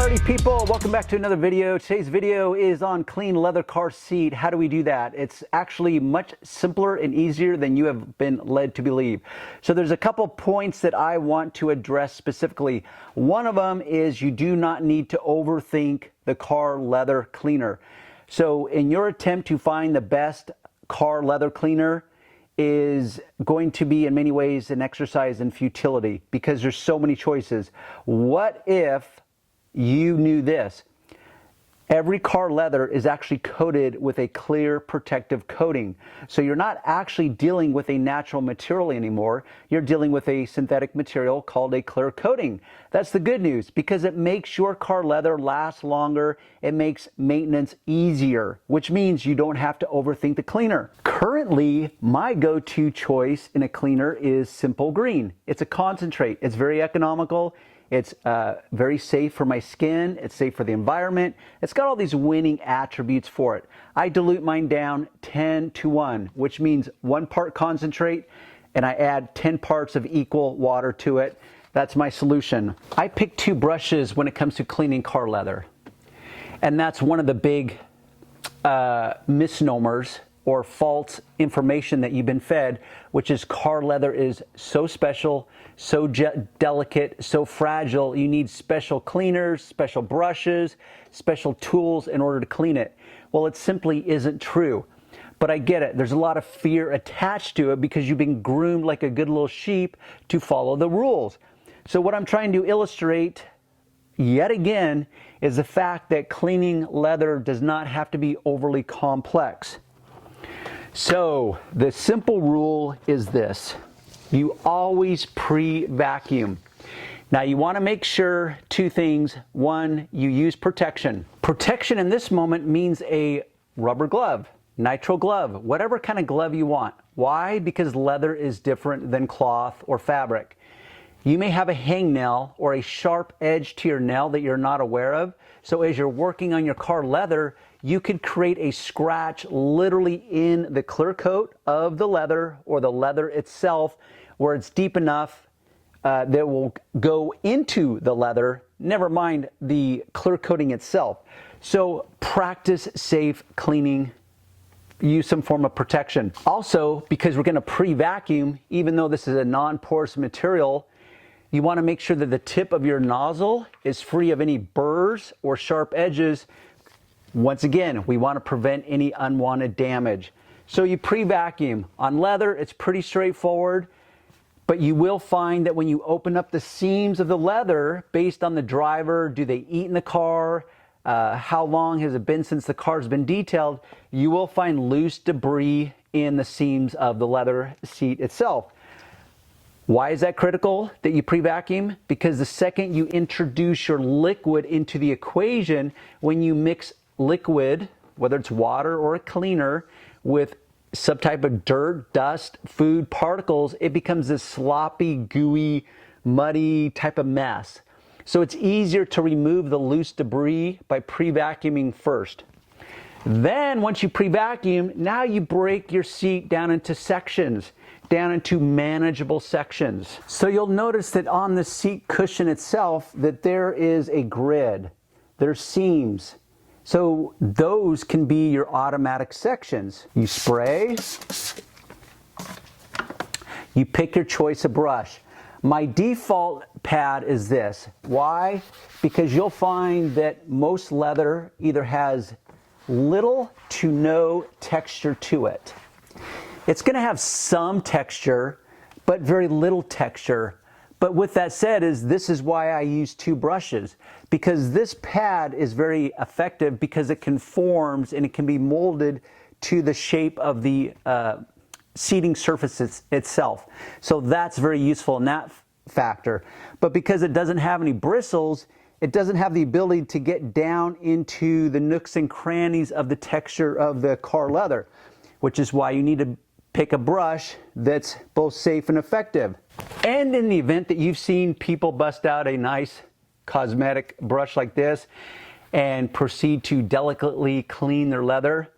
Alrighty people, welcome back to another video. Today's video is on clean leather car seat. How do we do that? It's actually much simpler and easier than you have been led to believe. So there's a couple points that I want to address specifically. One of them is you do not need to overthink the car leather cleaner. So in your attempt to find the best car leather cleaner is going to be in many ways an exercise in futility because there's so many choices. What if you knew this? Every car leather is actually coated with a clear protective coating. So you're not actually dealing with a natural material anymore. You're dealing with a synthetic material called a clear coating. That's the good news because it makes your car leather last longer. It makes maintenance easier, which means you don't have to overthink the cleaner. Currently, my go-to choice in a cleaner is Simple Green. It's a concentrate. It's very economical. It's very safe for my skin. It's safe for the environment. It's got all these winning attributes for it. I dilute mine down 10:1, which means 1 part concentrate, and I add 10 parts of equal water to it. That's my solution. I pick 2 brushes when it comes to cleaning car leather. And that's one of the big misnomers or false information that you've been fed, which is car leather is so special, so delicate, so fragile. You need special cleaners, special brushes, special tools in order to clean it. Well, it simply isn't true. But I get it. There's a lot of fear attached to it because you've been groomed like a good little sheep to follow the rules. So what I'm trying to illustrate yet again is the fact that cleaning leather does not have to be overly complex. So the simple rule is this: you always pre-vacuum. Now you want to make sure 2 things. 1, you use protection. Protection in this moment means a rubber glove, nitrile glove, whatever kind of glove you want. Why? Because leather is different than cloth or fabric. You may have a hangnail or a sharp edge to your nail that you're not aware of. So as you're working on your car leather, you could create a scratch literally in the clear coat of the leather or the leather itself where it's deep enough that will go into the leather, never mind the clear coating itself. So practice safe cleaning. Use some form of protection. Also, because we're going to pre-vacuum, even though this is a non-porous material, you want to make sure that the tip of your nozzle is free of any burrs or sharp edges. Once again, we want to prevent any unwanted damage. So you pre-vacuum. On leather, it's pretty straightforward, but you will find that when you open up the seams of the leather, based on the driver, do they eat in the car, how long has it been since the car's been detailed, you will find loose debris in the seams of the leather seat itself. Why is that critical that you pre-vacuum? Because the second you introduce your liquid into the equation, when you mix liquid, whether it's water or a cleaner, with some type of dirt, dust, food, particles, it becomes this sloppy, gooey, muddy type of mess. So it's easier to remove the loose debris by pre-vacuuming first. Then once you pre-vacuum, now you break your seat down into sections, down into manageable sections. So you'll notice that on the seat cushion itself that there is a grid, there's seams. So those can be your automatic sections. You spray, you pick your choice of brush. My default pad is this. Why? Because you'll find that most leather either has little to no texture to it. It's going to have some texture, but very little texture. But with that said, this is why I use 2 brushes, because this pad is very effective because it conforms and it can be molded to the shape of the seating surface itself. So that's very useful in that factor. But because it doesn't have any bristles, it doesn't have the ability to get down into the nooks and crannies of the texture of the car leather, which is why you need to pick a brush that's both safe and effective. And in the event that you've seen people bust out a nice cosmetic brush like this and proceed to delicately clean their leather,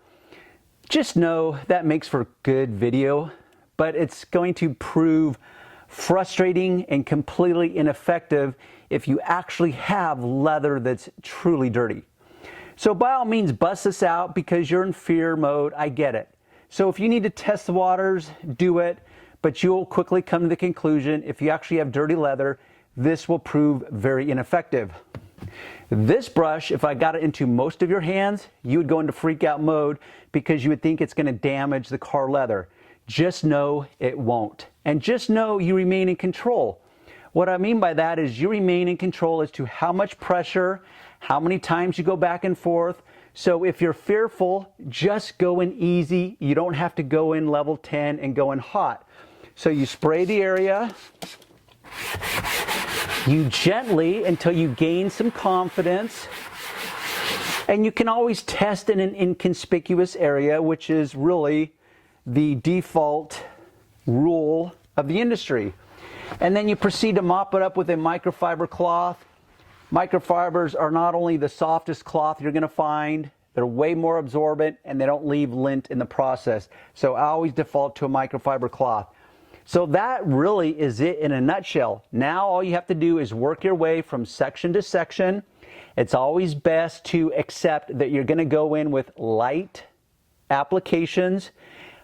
just know that makes for good video, but it's going to prove frustrating and completely ineffective if you actually have leather that's truly dirty. So by all means, bust this out because you're in fear mode. I get it. So if you need to test the waters, do it, but you'll quickly come to the conclusion if you actually have dirty leather, this will prove very ineffective. This brush, if I got it into most of your hands, you would go into freak out mode because you would think it's going to damage the car leather. Just know it won't. And just know you remain in control. What I mean by that is you remain in control as to how much pressure, how many times you go back and forth. So if you're fearful, just go in easy. You don't have to go in level 10 and go in hot. So you spray the area. You gently until you gain some confidence. And you can always test in an inconspicuous area, which is really the default rule of the industry. And then you proceed to mop it up with a microfiber cloth. Microfibers are not only the softest cloth you're going to find, they're way more absorbent and they don't leave lint in the process. So I always default to a microfiber cloth. So that really is it in a nutshell. Now all you have to do is work your way from section to section. It's always best to accept that you're going to go in with light applications,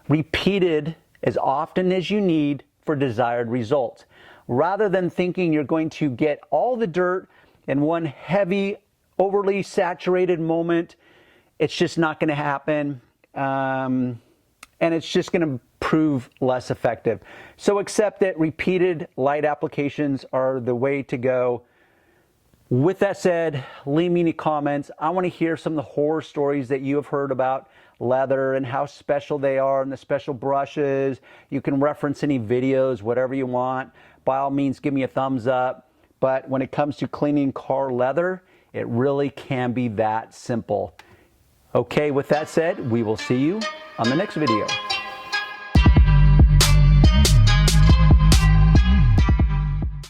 repeated as often as you need for desired results. Rather than thinking you're going to get all the dirt in one heavy, overly saturated moment, it's just not going to happen. And it's just going to prove less effective. So accept that repeated light applications are the way to go. With that said, leave me any comments. I want to hear some of the horror stories that you have heard about leather and how special they are and the special brushes. You can reference any videos, whatever you want. By all means, give me a thumbs up. But when it comes to cleaning car leather, it really can be that simple. Okay, with that said, we will see you on the next video.